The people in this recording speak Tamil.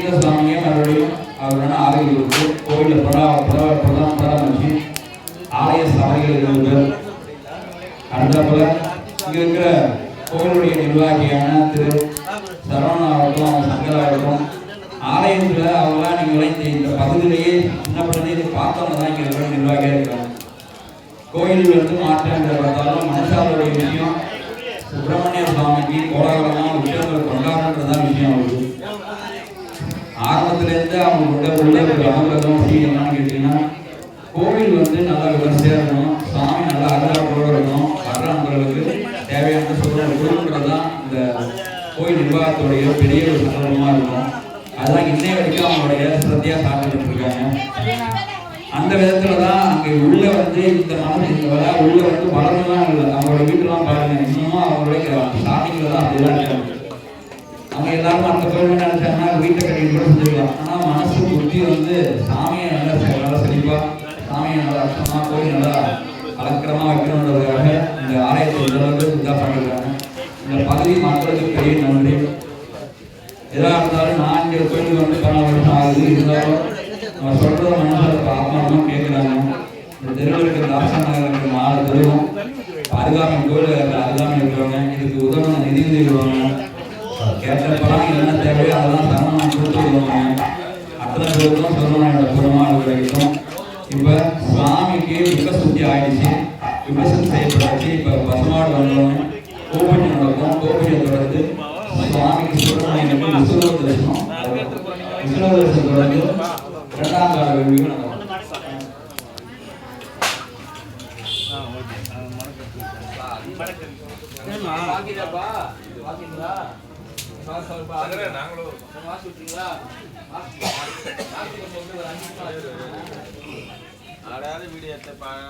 இருந்த சுவாமியை மறுபடியும் அவருடன் ஆலயம் கொடுத்து கோவிலில் பராமரிச்சு ஆலய சபைகள் 20 பேர். அடுத்தப்பல இங்க இருக்கிற கோவிலுடைய நிர்வாகியான திரு சரவணாகட்டும் அவங்க சங்கராகட்டும் ஆலயத்தில் அவங்களாம் நீங்களே இந்த பகுதியிலேயே சின்ன பிள்ளைங்க பார்த்தவங்க தான் இங்கே இருக்கிற நிர்வாகியாக இருக்காங்க. கோயில் வந்து மாற்றம் பார்த்தாலும் மனுஷாவுடைய விஷயம் சுப்பிரமணிய சுவாமிக்கு கோலாகலமாக விஷயங்கள் கொண்டாடுறதுதான் விஷயம் அவருக்கு. ஆரம்பத்திலேருந்து அவங்களோட உள்ள ஒரு அனுகிரகம் என்னன்னு கேட்டீங்கன்னா கோவில் வந்து நல்லா விமர்சையாக இருக்கணும், சாமி நல்லா அருளாக இருக்கணும், வர்றவங்களுக்கு தேவையான சொல்றது கொடுக்குறது தான் இந்த கோயில் நிர்வாகத்துடைய பெரிய ஒரு சம்பவமாக இருக்கும். அதுதான் இன்னைய வரைக்கும் அவங்களுடைய சிரத்தையாக சாப்பிட்டு இருக்காங்க. அந்த விதத்துல தான் அங்கே உள்ள வந்து இந்த மனசு உள்ள வந்து வளரலாம் இல்லை. அவங்களோட வீட்டுலாம் பாருங்க, இன்னமும் அவங்களுடைய ஸ்டார்டிங்ல தான் அப்படிலாம் இருக்காங்க. அவங்க எல்லாரும் அந்த கோயில் நினைச்சாங்கன்னா வீட்டை கட்டிட்டு கூட செஞ்சுக்கலாம். ஆனால் மனசு புத்தி வந்து சாமியை நல்லா செழிப்பா சாமியை நல்லா அர்த்தமா கோயில் நல்லா அலக்கரமா வைக்கணுன்றதுக்காக இந்த ஆலயத்தை இதற்கு இதாக பண்ணிருக்காங்க. இந்த பகுதி மக்களுக்கு பெரிய நன்றி. எதாக இருந்தாலும் நான் இந்த கோயில் வந்து 12 வருஷம் ஆகுது. இருந்தாலும் நம்ம சொல்றத மனசில் ஆத்மாவும் கேட்குறாங்க. இந்த தெருவில் இருக்கிற தாசன் நகர் இருக்கிற 4 தெருவும் அருகாமை கோயில் அருகாமை இருக்கிறவங்க இதுக்கு உதவ நிதி உதவிடுவாங்க. கேட்டப்பெல்லாம் என்ன தேவையோ அதெல்லாம் சரணம் கொடுத்து விடுவாங்க. அத்தனை பேருக்கும் சரணோட பூர்வமாக கிடைக்கும். இப்போ சுவாமிக்கு விபசுத்தி ஆயிடுச்சு, விபசம் செய்யப்படாச்சு. இப்போ பசுமாடு வந்தவங்க கோபடி நடக்கும். கோபடியை தொடர்ந்து சுவாமிக்கு சுப்பிரமணியனுக்கு விசுவ தரிசனம், விசுவ தரிசனம் தொடர்ந்து 2ஆம் கால வேள்வியும் நடக்கும். ஆடாத வீடியோ சொல்லலாம்.